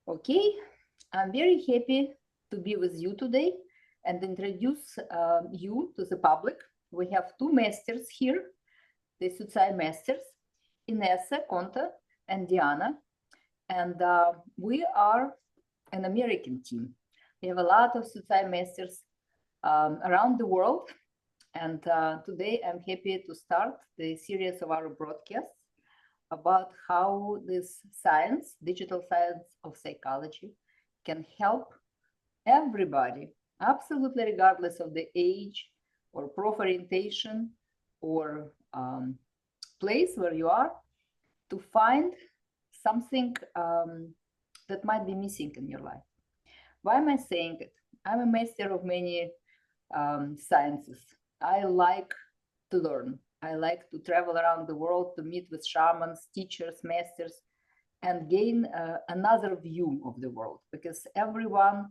Okay, I'm very happy to be with you today and introduce you to the public. We have two masters here, the Syucai masters, Inessa, Conta, and Diana. And we are an American team. We have a lot of Syucai masters around the world. And today I'm happy to start the series of our broadcasts about how this science, digital science of psychology, can help everybody, absolutely regardless of the age or prof orientation or place where you are, to find something that might be missing in your life. Why am I saying it? I'm a master of many sciences. I like to learn. I like to travel around the world to meet with shamans, teachers, masters, and gain another view of the world, because everyone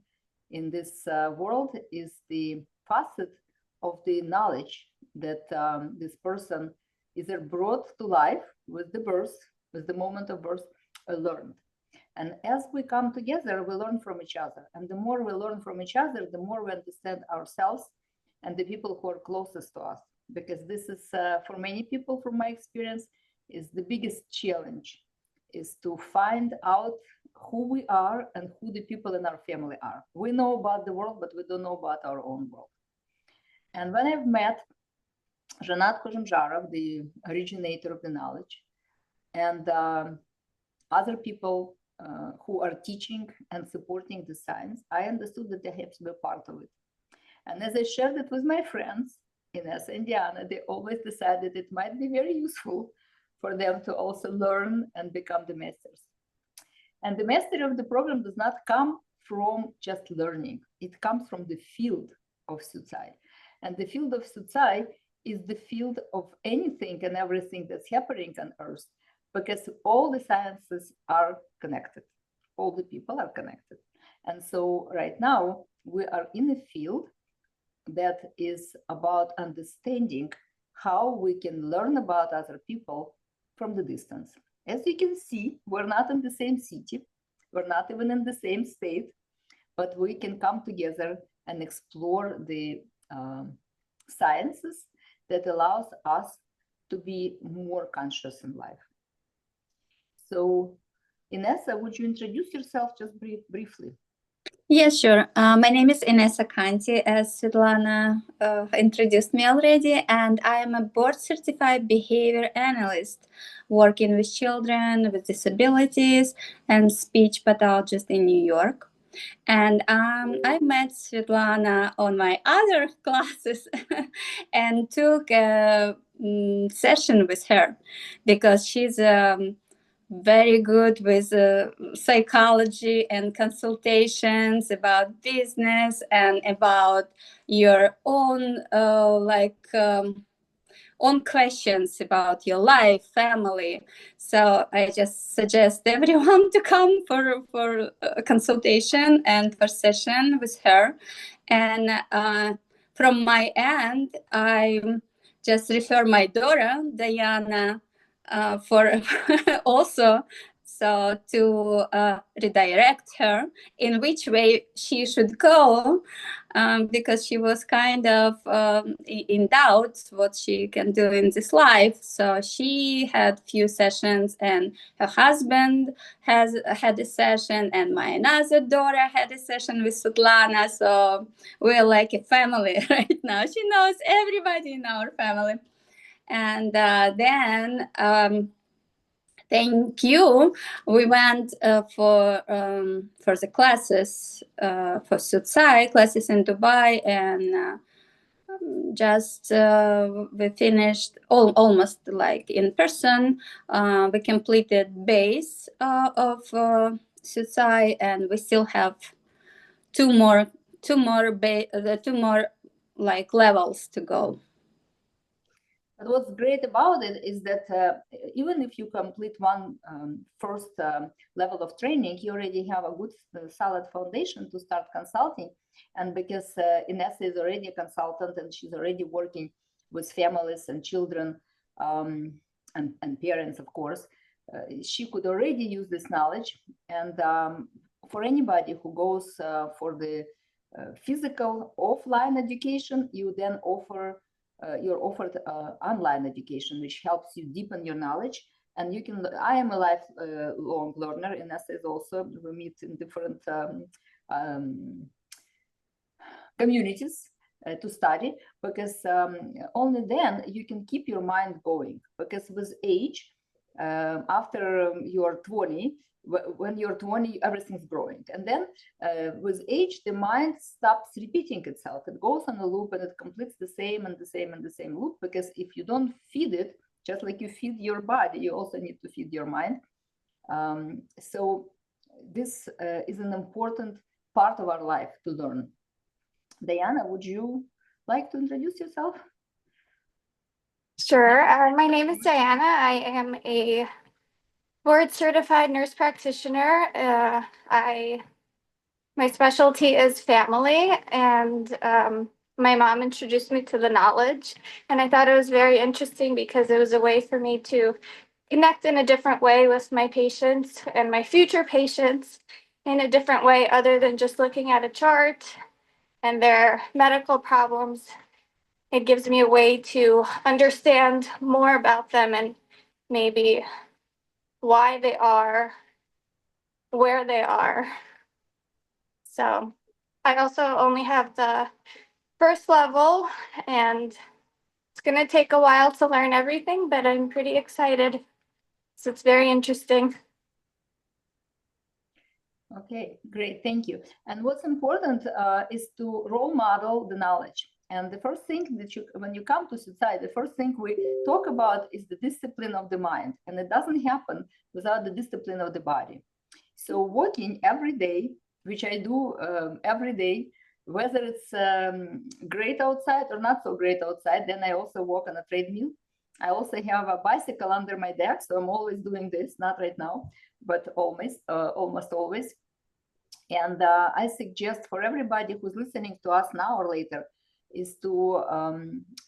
in this world is the facet of the knowledge that this person either brought to life with the birth, with the moment of birth, or learned. And as we come together, we learn from each other. And the more we learn from each other, the more we understand ourselves and the people who are closest to us. Because this is, for many people, from my experience, is the biggest challenge, is to find out who we are and who the people in our family are. We know about the world, but we don't know about our own world. And when I've met Zhanat Kozhemzharov, the originator of the knowledge, and other people who are teaching and supporting the science, I understood that they have to be part of it. And as I shared it with my friends, Inessa and Diana, they always decided it might be very useful for them to also learn and become the masters. And the mastery of the program does not come from just learning. It comes from the field of Syucai. And the field of Syucai is the field of anything and everything that's happening on Earth, because all the sciences are connected. All the people are connected. And so right now we are in a field that is about understanding how we can learn about other people from the distance. As you can see, we're not in the same city, we're not even in the same state, but we can come together and explore the sciences that allows us to be more conscious in life. So, Inessa, would you introduce yourself just briefly? Yes, sure. My name is Inessa Kanti, as Svetlana introduced me already, and I am a board-certified behavior analyst working with children with disabilities and speech pathologist in New York. And I met Svetlana on my other classes and took a session with her because she's very good with psychology and consultations about business and about your own own questions about your life, family. So I just suggest everyone to come for a consultation and for session with her. And from my end, I just refer my daughter Diana for also so to redirect her in which way she should go, because she was kind of in doubt what she can do in this life. So she had few sessions, and her husband has had a session, and my another daughter had a session with Svetlana. So we're like a family right now. She knows everybody in our family. And then thank you. We went for the classes for Syucai classes in Dubai, and just we finished almost like in person. We completed base of Syucai, and we still have two more like levels to go. But what's great about it is that even if you complete one first level of training, you already have a good solid foundation to start consulting. And because Inessa is already a consultant and she's already working with families and children and parents, of course, she could already use this knowledge. And for anybody who goes for the physical offline education, you then offer you're offered online education, which helps you deepen your knowledge. And you can, I am a lifelong learner, and as is also, we meet in different communities to study, because only then you can keep your mind going. Because with age, after you're 20, when you're 20, everything's growing. And then with age, the mind stops repeating itself. It goes on a loop and it completes the same and the same and the same loop, because if you don't feed it, just like you feed your body, you also need to feed your mind. So this is an important part of our life to learn. Diana, would you like to introduce yourself? Sure. My name is Diana. I am a board-certified nurse practitioner. My specialty is family, and my mom introduced me to the knowledge, and I thought it was very interesting because it was a way for me to connect in a different way with my patients and my future patients in a different way, other than just looking at a chart and their medical problems. It gives me a way to understand more about them and maybe why they are where they are. So I also only have the first level, and it's going to take a while to learn everything, but I'm pretty excited. So it's very interesting. Okay, great, thank you. And what's important is to role model the knowledge. And the first thing that when you come to Syucai, the first thing we talk about is the discipline of the mind. And it doesn't happen without the discipline of the body. So walking every day, which I do every day, whether it's great outside or not so great outside, then I also walk on a treadmill. I also have a bicycle under my deck, so I'm always doing this, not right now, but almost always. And I suggest for everybody who's listening to us now or later is to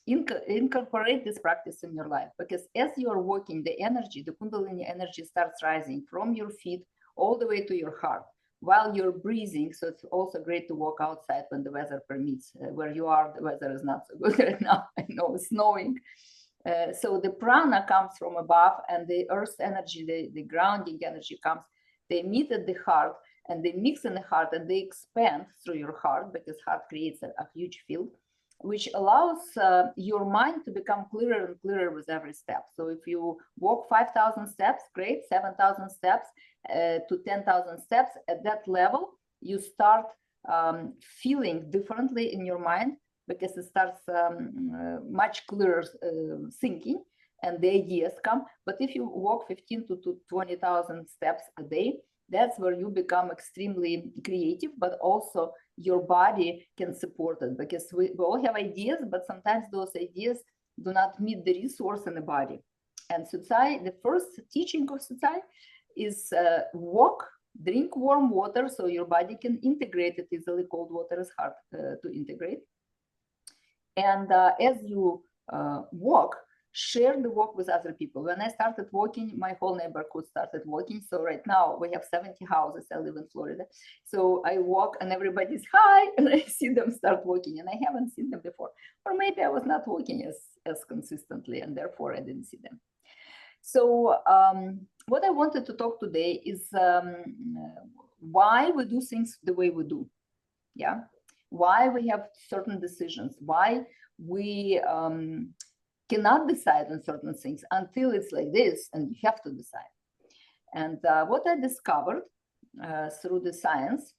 incorporate this practice in your life, because as you're walking, the energy, the Kundalini energy starts rising from your feet all the way to your heart while you're breathing. So it's also great to walk outside when the weather permits. Where you are, the weather is not so good right now. I know it's snowing. So the prana comes from above, and the earth's energy, the grounding energy comes. They meet at the heart, and they mix in the heart, and they expand through your heart, because heart creates a huge field, which allows your mind to become clearer and clearer with every step. So if you walk 5,000 steps, great, 7,000 steps to 10,000 steps, at that level, you start feeling differently in your mind, because it starts much clearer thinking, and the ideas come. But if you walk 15 to 20,000 steps a day, that's where you become extremely creative, but also your body can support it, because we all have ideas, but sometimes those ideas do not meet the resource in the body. And Syucai, the first teaching of Syucai is walk, drink warm water so your body can integrate it easily. Cold water is hard to integrate. And as you walk, share the walk with other people. When I started walking, my whole neighborhood started walking. So right now we have 70 houses. I live in Florida. So I walk and everybody's hi, and I see them start walking, and I haven't seen them before. Or maybe I was not walking as consistently, and therefore I didn't see them. So what I wanted to talk today is why we do things the way we do. Yeah. Why we have certain decisions, why we cannot decide on certain things until it's like this, and you have to decide. And what I discovered through the science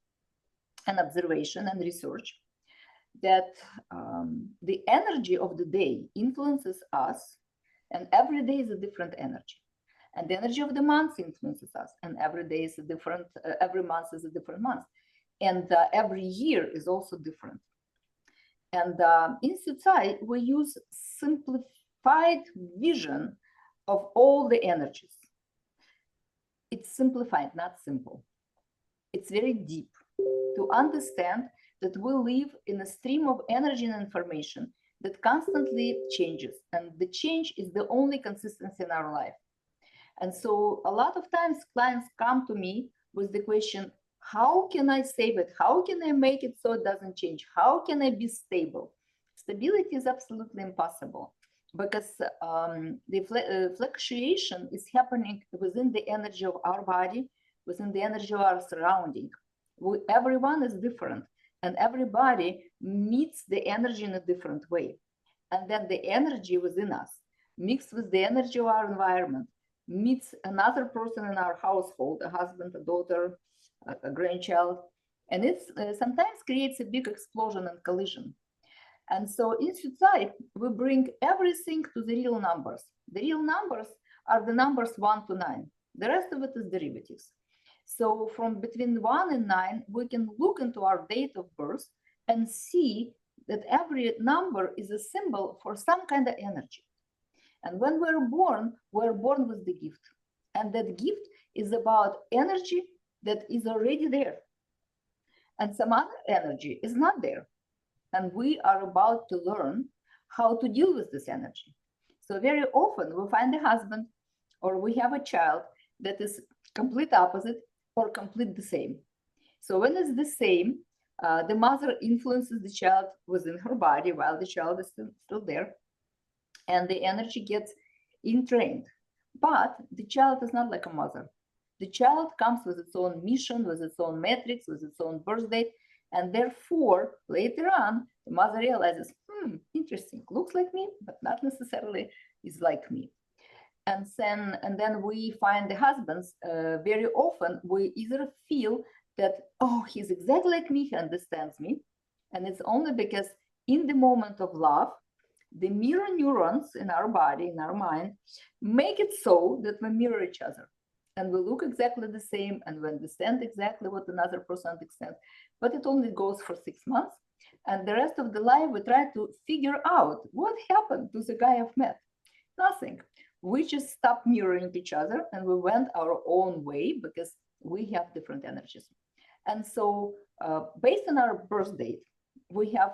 and observation and research, that the energy of the day influences us, and every day is a different energy. And the energy of the month influences us, and every day is a different, every month is a different month. And every year is also different. And in Syucai, we use simplified vision of all the energies. It's simplified, not simple. It's very deep to understand that we live in a stream of energy and information that constantly changes. And the change is the only consistency in our life. And so a lot of times clients come to me with the question, How can I save it? How can I make it so it doesn't change? How can I be stable? Stability is absolutely impossible because the fluctuation is happening within the energy of our body, within the energy of our surrounding. Everyone is different, and everybody meets the energy in a different way. And then the energy within us, mixed with the energy of our environment, meets another person in our household, a husband, a daughter, a grandchild, and it sometimes creates a big explosion and collision. And so in Syucai, we bring everything to the real numbers. The real numbers are the numbers 1 to 9. The rest of it is derivatives. So from between 1 and 9, we can look into our date of birth and see that every number is a symbol for some kind of energy. And when we're born with the gift. And that gift is about energy that is already there. And some other energy is not there. And we are about to learn how to deal with this energy. So very often we find a husband or we have a child that is complete opposite or complete the same. So when it's the same, the mother influences the child within her body while the child is still there. And the energy gets entrained. But the child is not like a mother. The child comes with its own mission, with its own metrics, with its own birth date. And therefore, later on, the mother realizes, interesting, looks like me, but not necessarily is like me. And then we find the husbands, very often we either feel that, oh, he's exactly like me, he understands me. And it's only because in the moment of love, the mirror neurons in our body, in our mind, make it so that we mirror each other. And we look exactly the same and we understand exactly what another person understands. But it only goes for 6 months. And the rest of the life, we try to figure out what happened to the guy I've met. Nothing. We just stopped mirroring each other and we went our own way because we have different energies. And so based on our birth date, we have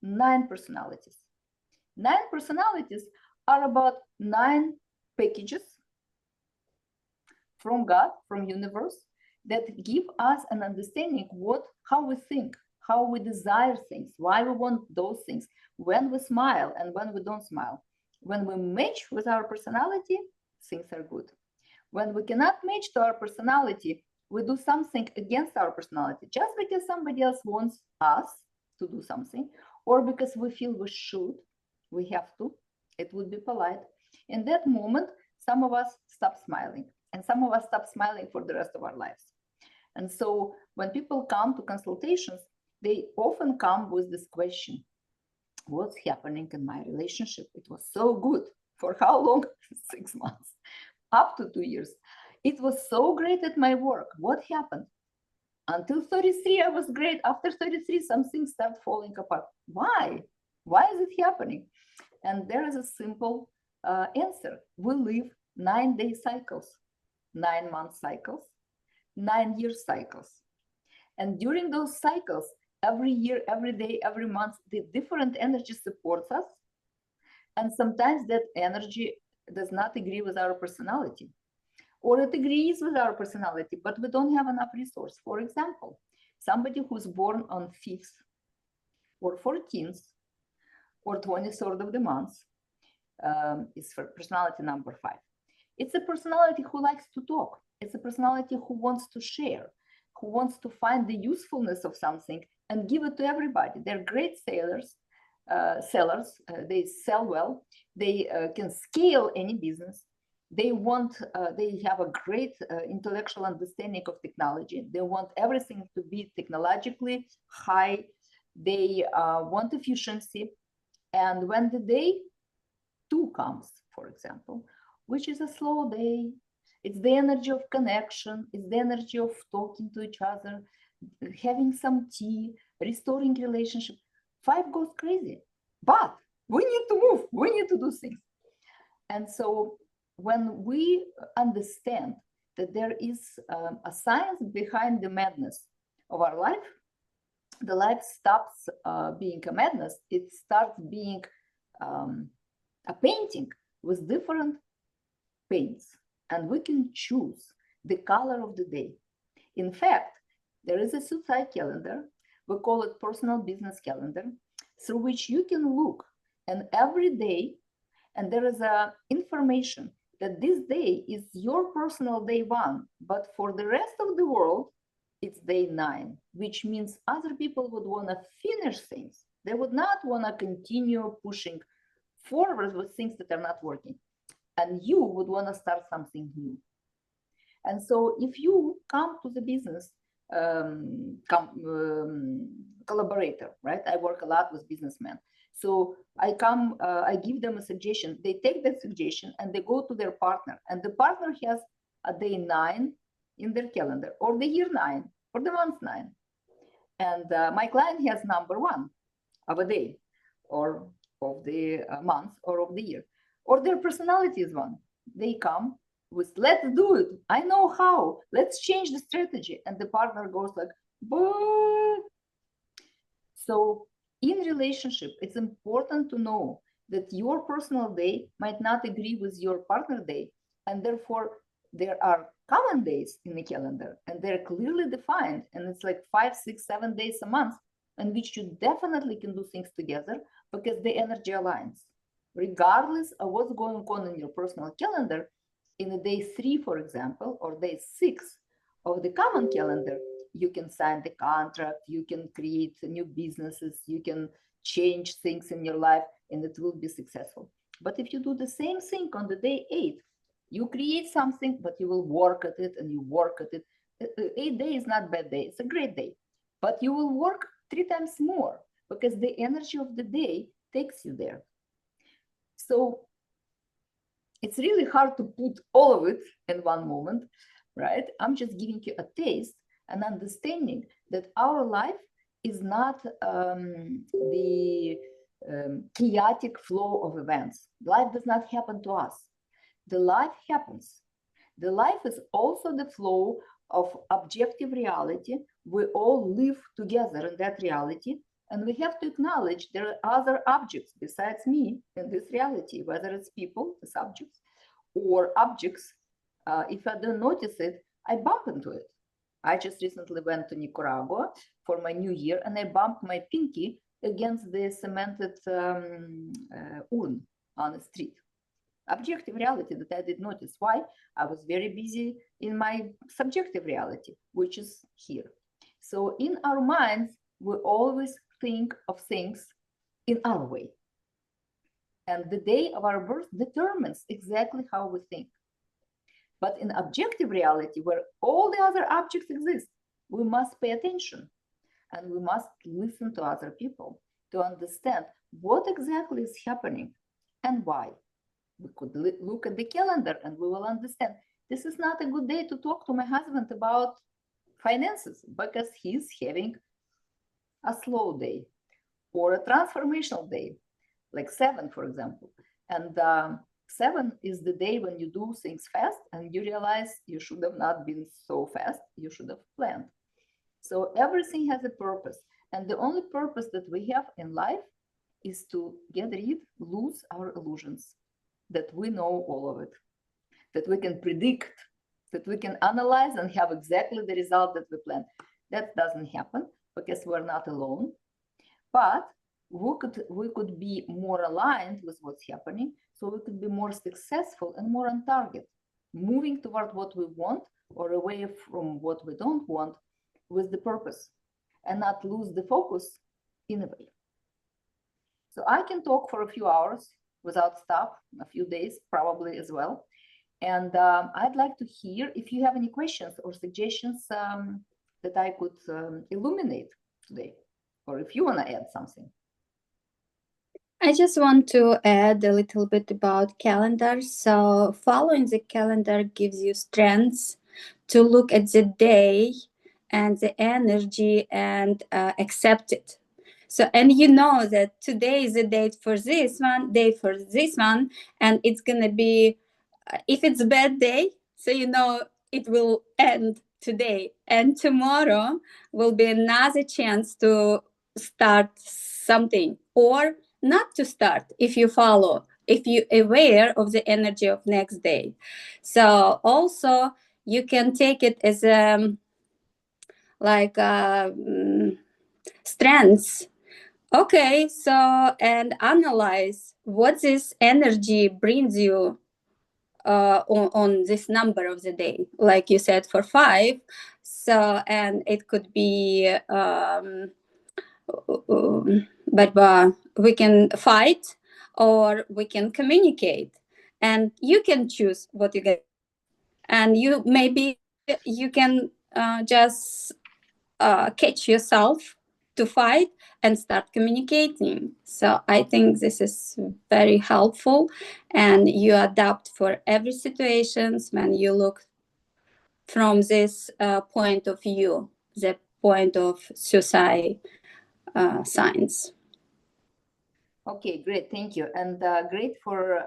9 personalities. 9 personalities are about 9 packages from God, from universe, that give us an understanding how we think, how we desire things, why we want those things, when we smile and when we don't smile. When we match with our personality, things are good. When we cannot match to our personality, we do something against our personality, just because somebody else wants us to do something, or because we feel we should, we have to, it would be polite. In that moment, some of us stop smiling, and some of us stop smiling for the rest of our lives. And so when people come to consultations, they often come with this question: what's happening in my relationship? It was so good. For how long? 6 months, up to 2 years. It was so great at my work. What happened? Until 33, I was great. After 33, some things start falling apart. Why? Why is it happening? And there is a simple answer. We live 9-day cycles, 9-month cycles, 9-year cycles. And during those cycles, every year, every day, every month, the different energy supports us. And sometimes that energy does not agree with our personality, or it agrees with our personality, but we don't have enough resource. For example, somebody who's born on 5th or 14th or 23rd of the month is for personality number 5. It's a personality who likes to talk. It's a personality who wants to share, who wants to find the usefulness of something and give it to everybody. They're great sellers. They sell well. They can scale any business. They have a great intellectual understanding of technology. They want everything to be technologically high. They want efficiency. And when the day 2 comes, for example, which is a slow day, it's the energy of connection, it's the energy of talking to each other, having some tea, restoring relationship. 5 goes crazy, but we need to move, we need to do things. And so when we understand that there is a science behind the madness of our life, the life stops being a madness, it starts being a painting with different paints, and we can choose the color of the day. In fact, there is a Syucai calendar. We call it personal business calendar, through which you can look and every day, and there is a information that this day is your personal day 1, but for the rest of the world, it's day 9, which means other people would want to finish things. They would not want to continue pushing forward with things that are not working. And you would want to start something new. And so if you come to the business collaborator, right? I work a lot with businessmen. So I give them a suggestion. They take that suggestion and they go to their partner. And the partner has a day 9 in their calendar, or the year 9, or the month 9. And my client has number 1 of a day, or of the month, or of the year. Or their personality is 1. They come with, let's do it. I know how. Let's change the strategy. And the partner goes like, but. So in relationship, it's important to know that your personal day might not agree with your partner day. And therefore, there are common days in the calendar, and they're clearly defined. And it's like 5, 6, 7 days a month, in which you definitely can do things together because the energy aligns. Regardless of what's going on in your personal calendar, in the day 3, for example, or day 6 of the common calendar, you can sign the contract, you can create new businesses, you can change things in your life, and it will be successful. But if you do the same thing on the day 8, you create something, but you will work at it and you work at it. 8 days is not a bad day, it's a great day. But you will work 3 times more because the energy of the day takes you there. So it's really hard to put all of it in one moment, right? I'm just giving you a taste and understanding that our life is not the chaotic flow of events. Life does not happen to us. The life happens. The life is also the flow of objective reality. We all live together in that reality. And we have to acknowledge there are other objects besides me in this reality, whether it's people, the subjects, or objects. If I don't notice it, I bump into it. I just recently went to Nicaragua for my New Year, and I bumped my pinky against the cemented urn on the street. Objective reality that I did notice. Why? I was very busy in my subjective reality, which is here. So in our minds, we always think of things in our way. And the day of our birth determines exactly how we think. But in objective reality, where all the other objects exist, we must pay attention and we must listen to other people to understand what exactly is happening and why. We could look at the calendar and we will understand this is not a good day to talk to my husband about finances because he's having a slow day or a transformational day, like 7, for example. And 7 is the day when you do things fast and you realize you should have not been so fast, you should have planned. So everything has a purpose. And the only purpose that we have in life is to lose our illusions, that we know all of it, that we can predict, that we can analyze and have exactly the result that we plan. That doesn't happen because we're not alone. But we could be more aligned with what's happening, so we could be more successful and more on target, moving toward what we want or away from what we don't want with the purpose and not lose the focus in a way. So I can talk for a few hours without stop, a few days probably as well. And I'd like to hear if you have any questions or suggestions that I could illuminate today, or if you want to add something. I just want to add a little bit about calendar. So following the calendar gives you strengths to look at the day and the energy and accept it. So, and you know that today is the date for this one, day for this one, and it's going to be, if it's a bad day, so you know it will end today. And tomorrow will be another chance to start something or not to start if you follow, if you're aware of the energy of next day. So also you can take it as like strengths. Okay, so and analyze what this energy brings you on this number of the day, like you said, for 5. So, and it could be, but we can fight or we can communicate, and you can choose what you get. And you maybe you can just catch yourself to fight and start communicating. So I think this is very helpful, and you adapt for every situations when you look from this point of view, the point of Syucai science. Okay, great, thank you. And great for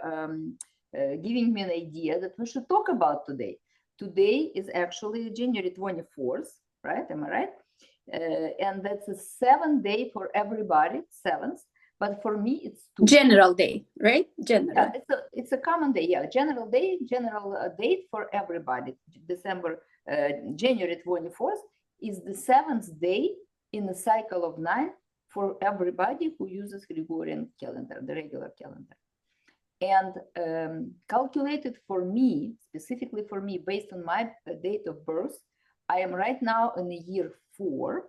giving me an idea that we should talk about today. Today is actually January 24th, right? Am I right? And that's a 7th day for everybody, 7th. But for me, it's 2. General day, right? General. Yeah, it's a common day. Yeah, general day, general date for everybody. January 24th is the 7th day in the cycle of 9 for everybody who uses Gregorian calendar, the regular calendar. And calculated for me, specifically for me, based on my date of birth, I am right now in the year 4,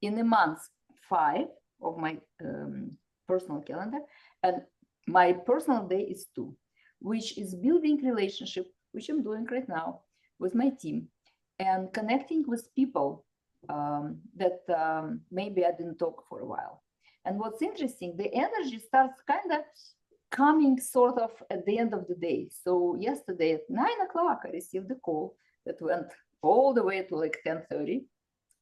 in the month 5 of my personal calendar, and my personal day is 2, which is building relationship, which I'm doing right now with my team, and connecting with people that maybe I didn't talk for a while. And what's interesting, the energy starts kind of coming sort of at the end of the day. So yesterday at 9 o'clock, I received a call that went all the way to like 10:30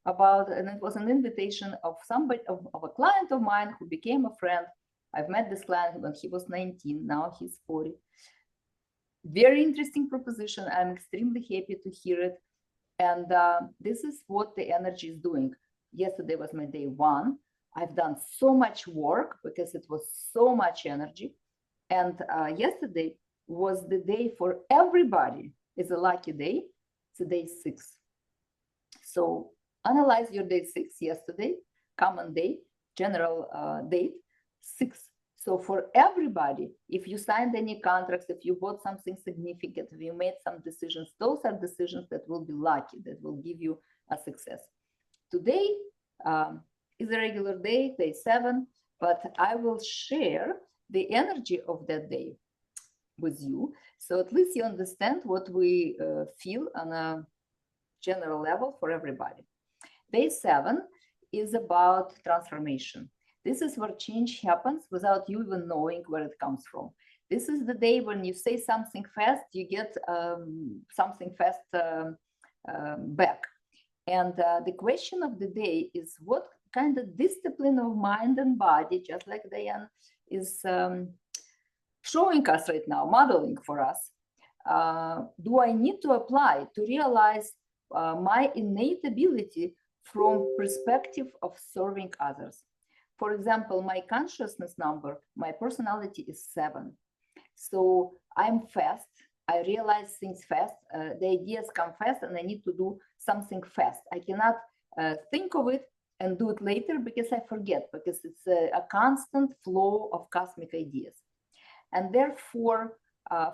about, and it was an invitation of somebody, of a client of mine who became a friend. I've met this client when he was 19, now he's 40. Very interesting proposition. I'm extremely happy to hear it. And this is what the energy is doing. Yesterday was my day 1. I've done so much work because it was so much energy. And yesterday was the day for everybody. It's a lucky day. It's a day 6. So analyze your day 6 yesterday, common day, general date 6. So for everybody, if you signed any contracts, if you bought something significant, if you made some decisions, those are decisions that will be lucky, that will give you a success. Today is a regular day, day 7, but I will share the energy of that day with you. So at least you understand what we feel on a general level for everybody. Day 7 is about transformation. This is where change happens without you even knowing where it comes from. This is the day when you say something fast, you get something fast back. And the question of the day is, what kind of discipline of mind and body, just like Diane is showing us right now, modeling for us, do I need to apply to realize my innate ability from perspective of serving others? For example, my consciousness number, my personality is 7. So I'm fast. I realize things fast. The ideas come fast and I need to do something fast. I cannot think of it and do it later because I forget, because it's a constant flow of cosmic ideas. And therefore,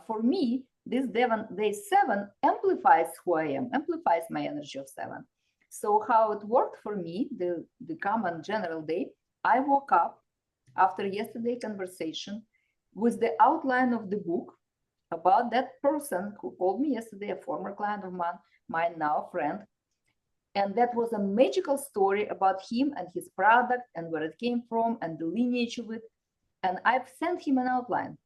for me, this day 7 amplifies who I am, amplifies my energy of 7. So how it worked for me, the common general day, I woke up after yesterday's conversation with the outline of the book about that person who called me yesterday, a former client of mine, now a friend. And that was a magical story about him and his product and where it came from and the lineage of it. And I've sent him an outline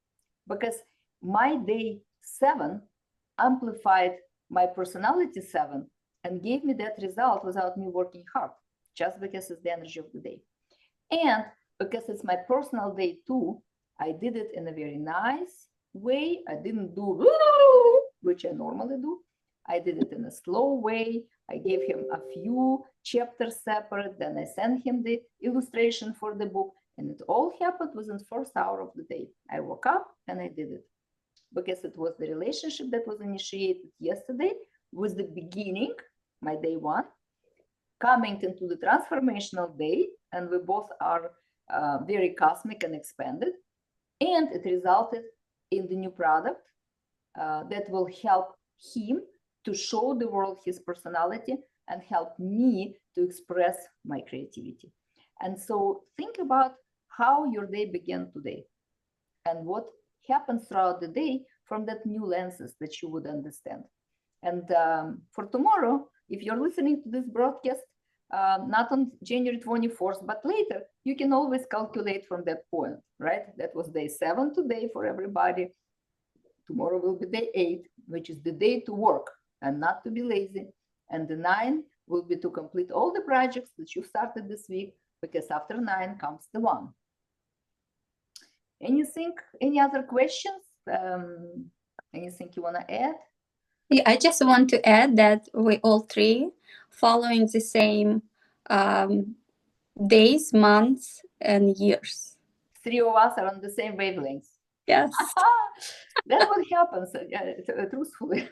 because my day 7 amplified my personality 7 and gave me that result without me working hard, just because it's the energy of the day. And because it's my personal day too, I did it in a very nice way. I didn't do, which I normally do. I did it in a slow way. I gave him a few chapters separate. Then I sent him the illustration for the book. And it all happened within the first hour of the day. I woke up and I did it. Because it was the relationship that was initiated yesterday, was the beginning, my day 1. coming into the transformational day, and we both are very cosmic and expanded, and it resulted in the new product that will help him to show the world his personality and help me to express my creativity. And so think about how your day began today and what happens throughout the day from that new lenses that you would understand. And for tomorrow, if you're listening to this broadcast, not on January 24th, but later, you can always calculate from that point, right? That was day 7 today for everybody. Tomorrow will be day 8, which is the day to work and not to be lazy. And the 9 will be to complete all the projects that you started this week, because after 9 comes the 1. Anything, any other questions? Anything you want to add? Yeah, I just want to add that we all three following the same days, months, and years. 3 of us are on the same wavelengths. Yes. That's what happens, truthfully.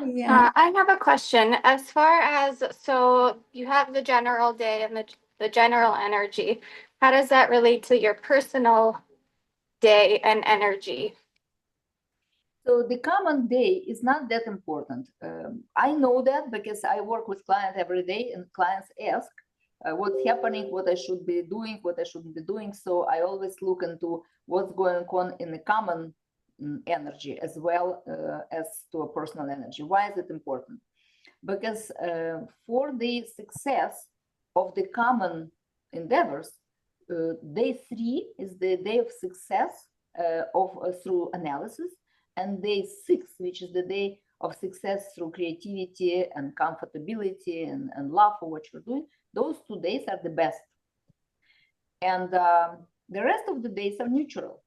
Yeah. I have a question. As far as, so you have the general day and the general energy. How does that relate to your personal day and energy? So the common day is not that important. I know that because I work with clients every day, and clients ask what's happening, what I should be doing, what I shouldn't be doing. So I always look into what's going on in the common energy as well as to a personal energy. Why is it important? Because for the success of the common endeavors, day 3 is the day of success through analysis, and day 6, which is the day of success through creativity and comfortability and love for what you're doing. Those 2 days are the best. And the rest of the days are neutral.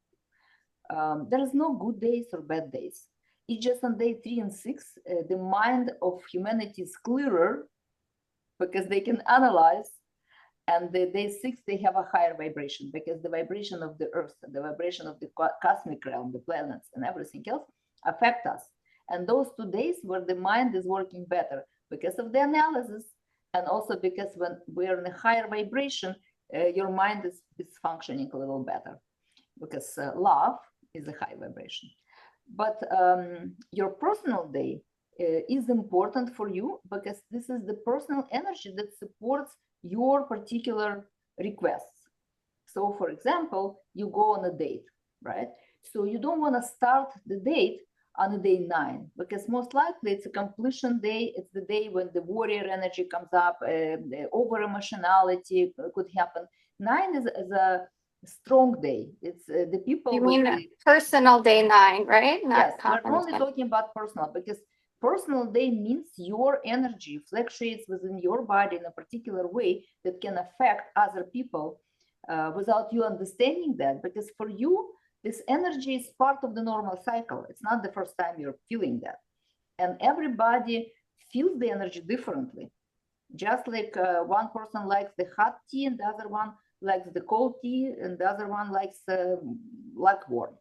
There is no good days or bad days. It's just on day 3 and 6, the mind of humanity is clearer because they can analyze. And the day 6, they have a higher vibration because the vibration of the earth, the vibration of the cosmic realm, the planets and everything else affect us. And those 2 days where the mind is working better because of the analysis, and also because when we're in a higher vibration, your mind is functioning a little better because love is a high vibration. But your personal day is important for you because this is the personal energy that supports your particular requests. So for example, you go on a date, right? So you don't want to start the date on a day 9 because most likely it's a completion day. It's the day when the warrior energy comes up, the over emotionality could happen. 9 is a strong day. It's the people. You mean personal day 9, right? Not yes, we're common only day. talking about personal because personal day means your energy fluctuates within your body in a particular way that can affect other people without you understanding that. Because for you, this energy is part of the normal cycle. It's not the first time you're feeling that. And everybody feels the energy differently. Just like one person likes the hot tea and the other one likes the cold tea and the other one likes lukewarm.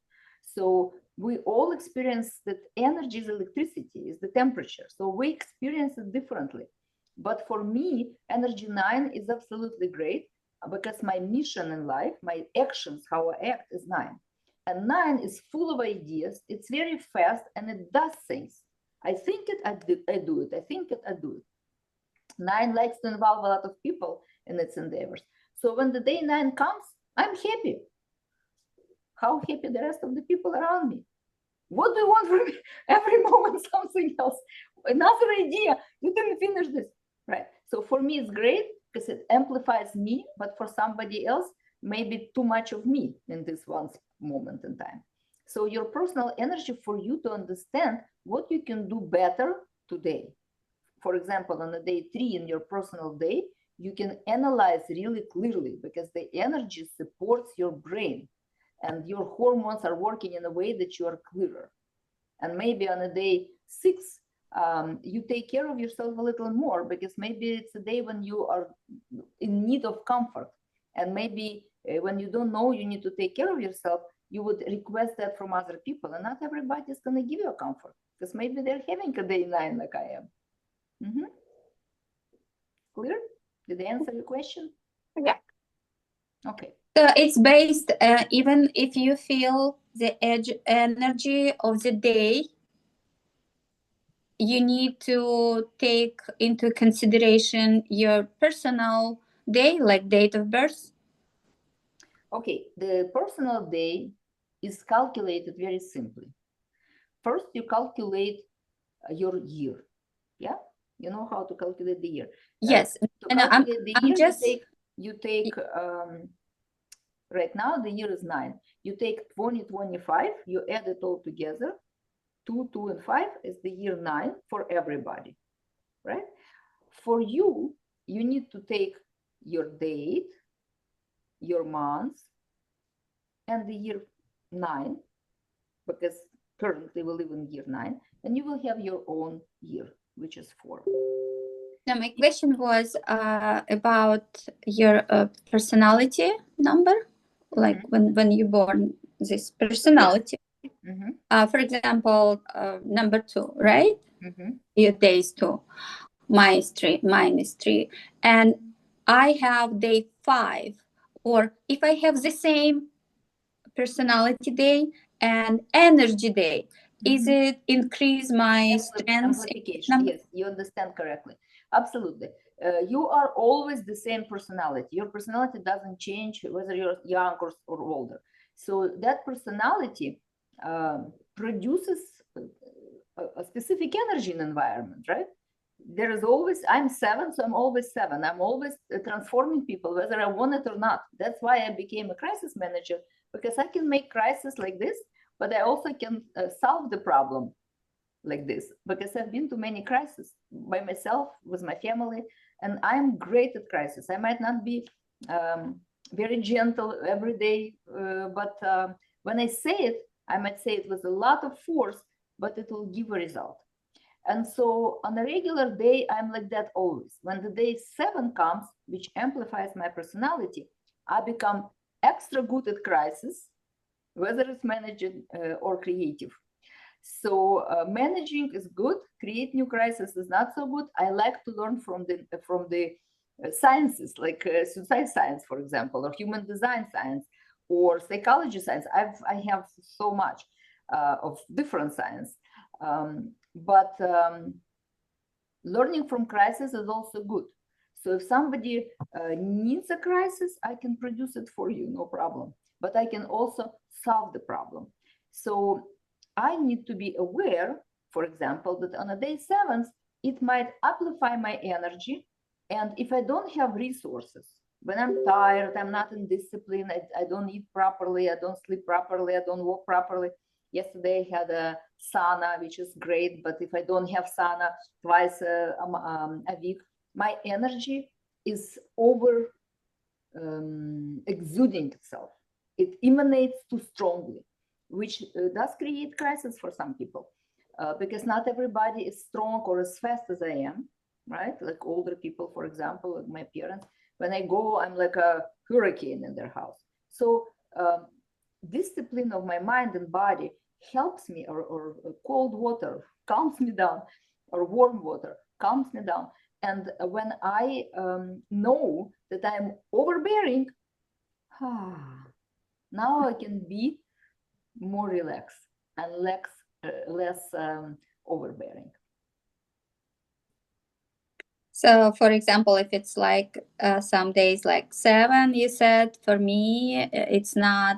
So we all experience that energy is electricity, is the temperature. So we experience it differently. But for me, energy 9 is absolutely great because my mission in life, my actions, how I act is 9. And 9 is full of ideas. It's very fast and it does things. I think it, I do it. I think it, I do it. 9 likes to involve a lot of people in its endeavors. So when the day 9 comes, I'm happy. How happy the rest of the people around me. What do you want from me? Every moment something else. Another idea. You didn't finish this. Right. So for me, it's great because it amplifies me, but for somebody else, maybe too much of me in this one moment in time. So your personal energy for you to understand what you can do better today. For example, on a day 3 in your personal day, you can analyze really clearly because the energy supports your brain and your hormones are working in a way that you are clearer. And maybe on a day 6, you take care of yourself a little more because maybe it's a day when you are in need of comfort. And maybe when you don't know you need to take care of yourself, you would request that from other people. And not everybody is going to give you a comfort because maybe they're having a day 9 like I am. Mm-hmm. Clear? Did I answer your question? Yeah. Okay. So it's based, even if you feel the edge energy of the day, you need to take into consideration your personal day, like date of birth. Okay, the personal day is calculated very simply. First, you calculate your year. Yeah, you know how to calculate the year. Yes, To and calculate the I'm year, just you take right now the year is 9. You take 2025, you add it all together. 2, 2, and 5 is the year 9 for everybody, right? For you, you need to take your date, your month, and the year 9, because currently we live in year 9, and you will have your own year, which is 4. Now, my question was about your personality number, like when you born, this personality. For example, number 2, right? Your day is 2, mine is 3, and I have day 5. Or if I have the same personality day and energy day, is it increase my strengths? Yes, you understand correctly. Absolutely. You are always the same personality. Your personality doesn't change whether you're young or older. So that personality produces a specific energy in environment, right? There is always, I'm 7, so I'm always 7. I'm always transforming people, whether I want it or not. That's why I became a crisis manager, because I can make crisis like this, but I also can solve the problem like this, because I've been to many crises by myself, with my family, and I'm great at crisis. I might not be very gentle every day, but when I say it, I might say it with a lot of force, but it will give a result. And so on a regular day, I'm like that always. When the day 7 comes, which amplifies my personality, I become extra good at crisis, whether it's managing or creative. So managing is good. Create new crisis is not so good. I like to learn from the sciences, like suicide science, for example, or human design science, or psychology science. I have so much of different science. But learning from crisis is also good. So if somebody needs a crisis, I can produce it for you, no problem. But I can also solve the problem. So I need to be aware, for example, that on a day 7th, it might amplify my energy. And if I don't have resources, when I'm tired, I'm not in discipline, I don't eat properly, I don't sleep properly, I don't walk properly. Yesterday I had a sauna, which is great, but if I don't have sauna twice a week, my energy is over exuding itself. It emanates too strongly, which does create crisis for some people, because not everybody is strong or as fast as I am, right? Like older people, for example, like my parents. When I go, I'm like a hurricane in their house. So discipline of my mind and body helps me, or cold water calms me down, or warm water calms me down. And when I know that I'm overbearing, now I can be more relaxed and less overbearing. So, for example, if it's like some days like 7, you said, for me, it's not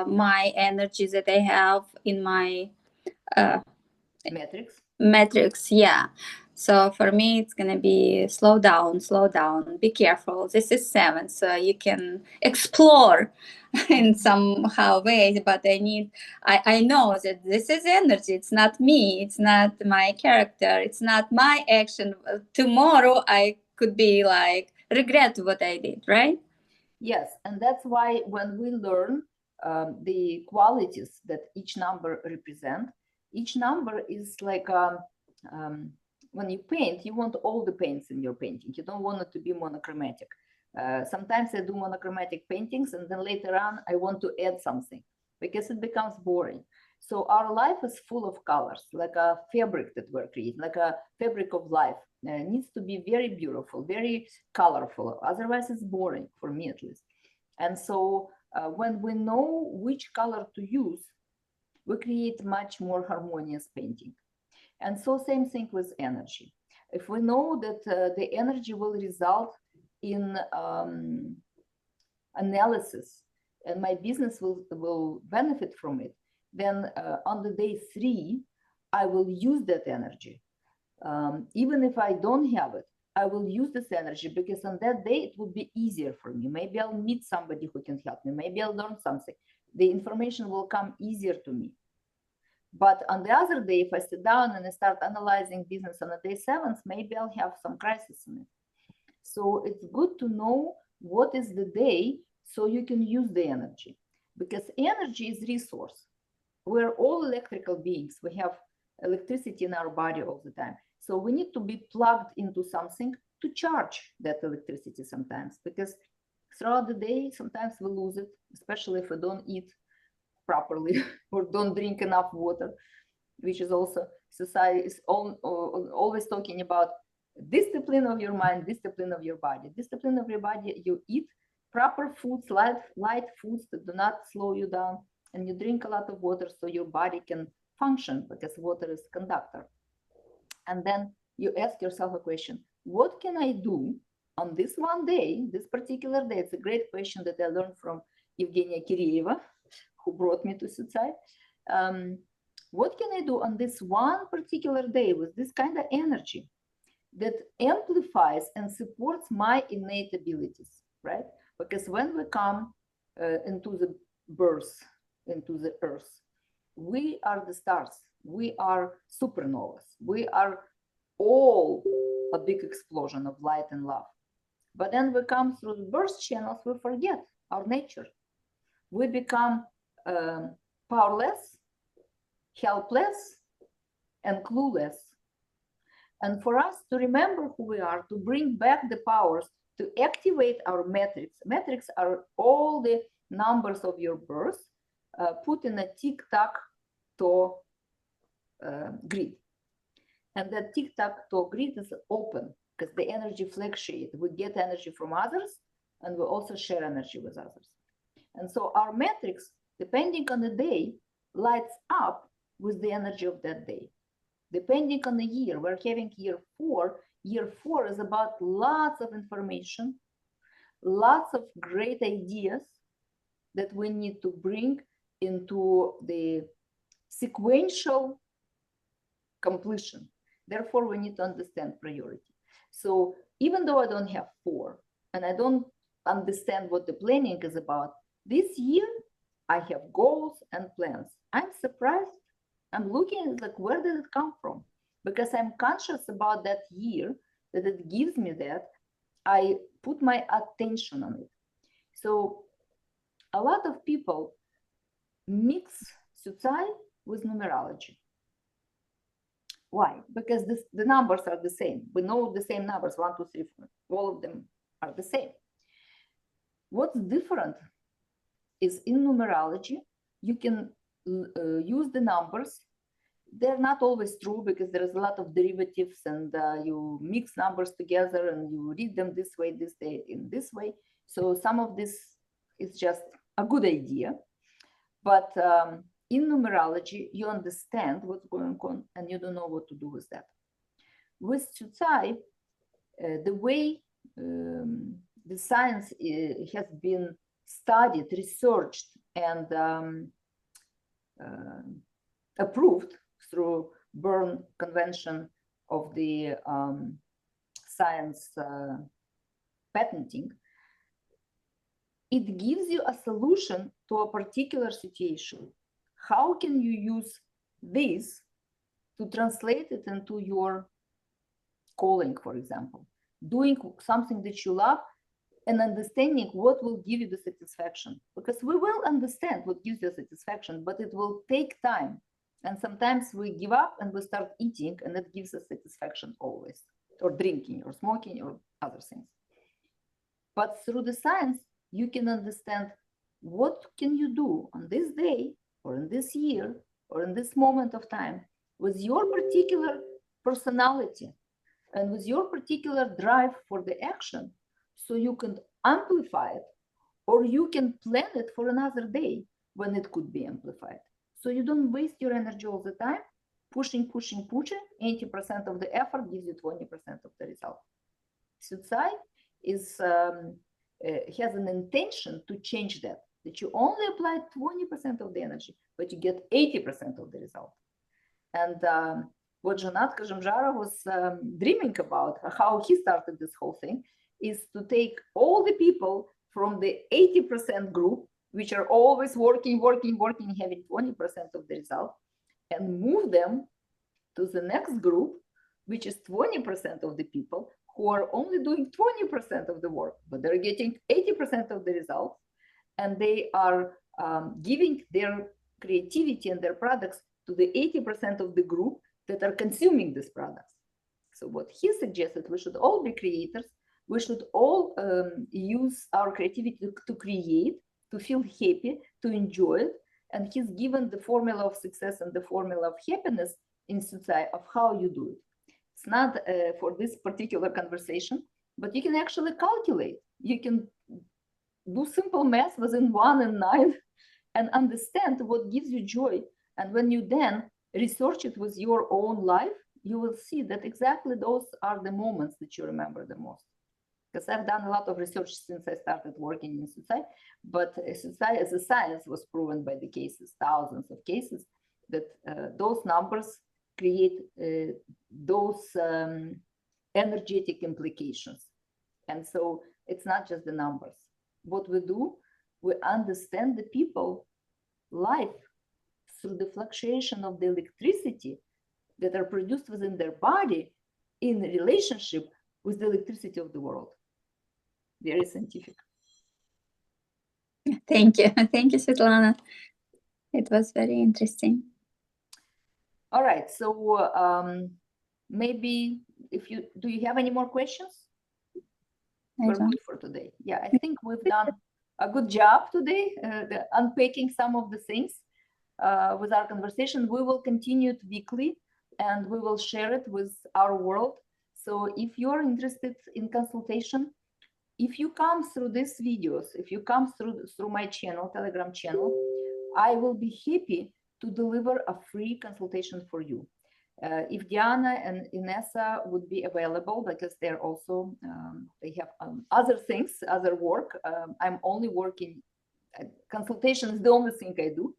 my energy that I have in my metrics. Yeah. So for me, it's going to be slow down, be careful. This is 7, so you can explore in somehow ways, but I know that this is energy. It's not me. It's not my character. It's not my action. Tomorrow, I could be like, regret what I did, right? Yes. And that's why when we learn the qualities that each number represent, each number is like, when you paint, you want all the paints in your painting. You don't want it to be monochromatic. Sometimes I do monochromatic paintings, and then later on I want to add something because it becomes boring. So our life is full of colors, like a fabric that we're creating, like a fabric of life. It needs to be very beautiful, very colorful. Otherwise, it's boring, for me at least. And so when we know which color to use, we create much more harmonious painting. And so same thing with energy. If we know that the energy will result in analysis and my business will benefit from it, then on the day 3, I will use that energy. Even if I don't have it, I will use this energy because on that day it will be easier for me. Maybe I'll meet somebody who can help me. Maybe I'll learn something. The information will come easier to me. But on the other day, if I sit down and I start analyzing business on the day 7th, maybe I'll have some crisis in it. So it's good to know what is the day so you can use the energy, because energy is resource. We're all electrical beings. We have electricity in our body all the time. So we need to be plugged into something to charge that electricity sometimes, because throughout the day, sometimes we lose it, especially if we don't eat properly or don't drink enough water, which is also society is always talking about discipline of your mind, discipline of your body. Discipline of your body, you eat proper foods, light foods that do not slow you down, and you drink a lot of water so your body can function, because water is a conductor. And then you ask yourself a question: what can I do on this one day, this particular day? It's a great question that I learned from Evgenia Kirieva, who brought me to Syucai. What can I do on this one particular day with this kind of energy that amplifies and supports my innate abilities, right? Because when we come into the birth, into the earth, we are the stars, we are supernovas, we are all a big explosion of light and love. But then we come through the birth channels, we forget our nature. We become powerless, helpless, and clueless. And for us to remember who we are, to bring back the powers, to activate our metrics. Metrics are all the numbers of your birth put in a tic-tac-toe grid. And that tic-tac-toe grid is open because the energy fluctuates. We get energy from others, and we also share energy with others. And so our metrics, depending on the day, lights up with the energy of that day. Depending on the year, we're having year 4. Year 4 is about lots of information, lots of great ideas that we need to bring into the sequential completion. Therefore, we need to understand priority. So even though I don't have 4 and I don't understand what the planning is about, this year I have goals and plans. I'm surprised. I'm looking at like, where did it come from? Because I'm conscious about that year, that it gives me that. I put my attention on it. So a lot of people mix Syucai with numerology. Why? Because the numbers are the same. We know the same numbers, 1, 2, 3, 4. All of them are the same. What's different is in numerology, you can use the numbers. They're not always true because there is a lot of derivatives, and you mix numbers together and you read them this way, this day, in this way. So some of this is just a good idea. But in numerology, you understand what's going on and you don't know what to do with that. With Syucai, the way the science has been studied, researched, and approved through Berne Convention of the Science Patenting, it gives you a solution to a particular situation. How can you use this to translate it into your calling, for example? Doing something that you love and understanding what will give you the satisfaction. Because we will understand what gives you satisfaction, but it will take time. And sometimes we give up and we start eating, and that gives us satisfaction always, or drinking, or smoking, or other things. But through the science, you can understand what can you do on this day or in this year or in this moment of time with your particular personality and with your particular drive for the action, so you can amplify it, or you can plan it for another day when it could be amplified. So you don't waste your energy all the time pushing. 80% of the effort gives you 20% of the result. Syucai has an intention to change that you only apply 20% of the energy, but you get 80% of the result. And what Zhanat Kazhamzhara was dreaming about, how he started this whole thing, is to take all the people from the 80% group, which are always working, having 20% of the result, and move them to the next group, which is 20% of the people who are only doing 20% of the work, but they're getting 80% of the results, and they are giving their creativity and their products to the 80% of the group that are consuming these products. So what he suggested, we should all be creators. We should all use our creativity to create, to feel happy, to enjoy it. And he's given the formula of success and the formula of happiness in Syucai of how you do it. It's not for this particular conversation, but you can actually calculate. You can do simple math within 1 and 9 and understand what gives you joy. And when you then research it with your own life, you will see that exactly those are the moments that you remember the most. Because I've done a lot of research since I started working in Syucai, but Syucai as a science was proven by the cases, thousands of cases, that those numbers create those energetic implications. And so it's not just the numbers. What we do, we understand the people life through the fluctuation of the electricity that are produced within their body in relationship with the electricity of the world. Very scientific. Thank you. Thank you, Svetlana. It was very interesting. All right. So maybe do you have any more questions? We're good for today. Yeah, I think we've done a good job today, unpacking some of the things with our conversation. We will continue it weekly, and we will share it with our world. So if you're interested in consultation, if you come through these videos, if you come through my channel, Telegram channel, I will be happy to deliver a free consultation for you. If Diana and Inessa would be available, because they're also, they have other things, other work. I'm only working, consultation is the only thing I do.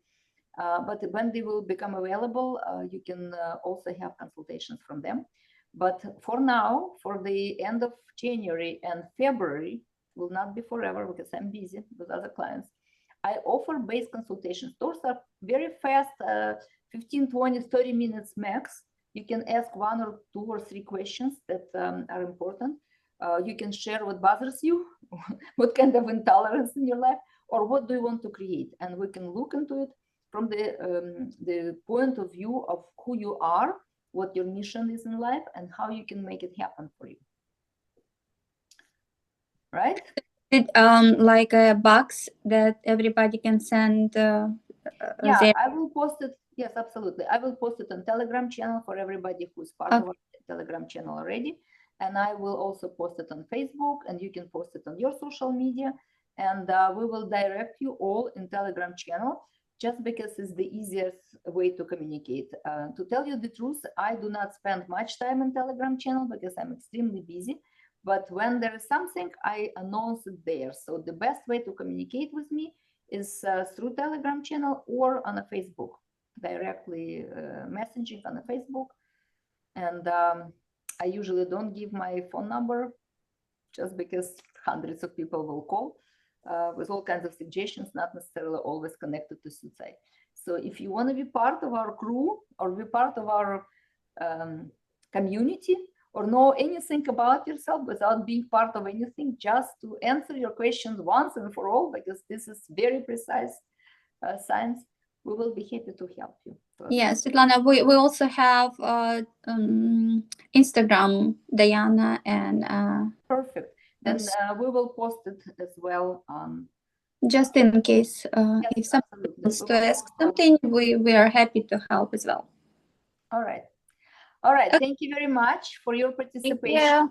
But when they will become available, you can also have consultations from them. But for now, for the end of January and February, will not be forever because I'm busy with other clients, I offer base consultations. Those are very fast, 15, 20, 30 minutes max. You can ask 1 or 2 or 3 questions that are important. You can share what bothers you, what kind of intolerance in your life, or what do you want to create. And we can look into it from the point of view of who you are, what your mission is in life, and how you can make it happen for you. Right? Like a box that everybody can send. Yeah, I will post it. Yes, absolutely. I will post it on Telegram channel for everybody who's part of our Telegram channel already. And I will also post it on Facebook, and you can post it on your social media. And we will direct you all in Telegram channel, just because it's the easiest way to communicate. To tell you the truth, I do not spend much time in Telegram channel because I'm extremely busy. But when there is something, I announce it there. So the best way to communicate with me is through Telegram channel or on a Facebook, directly messaging on a Facebook. And I usually don't give my phone number just because hundreds of people will call with all kinds of suggestions, not necessarily always connected to Syucai. So if you want to be part of our crew or be part of our community, or know anything about yourself without being part of anything, just to answer your questions once and for all, because this is very precise science, we will be happy to help you. Yeah, Svetlana, we also have Instagram, Diana, and perfect. Then we will post it as well on just in case Yes, if someone absolutely. wants We to will ask help. something, we are happy to help as well. All right. All right. Thank you very much for your participation. Yeah.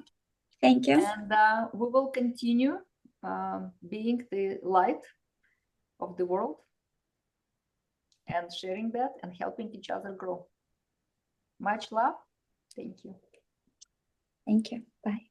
Thank you. And we will continue being the light of the world and sharing that and helping each other grow. Much love. Thank you. Thank you. Bye.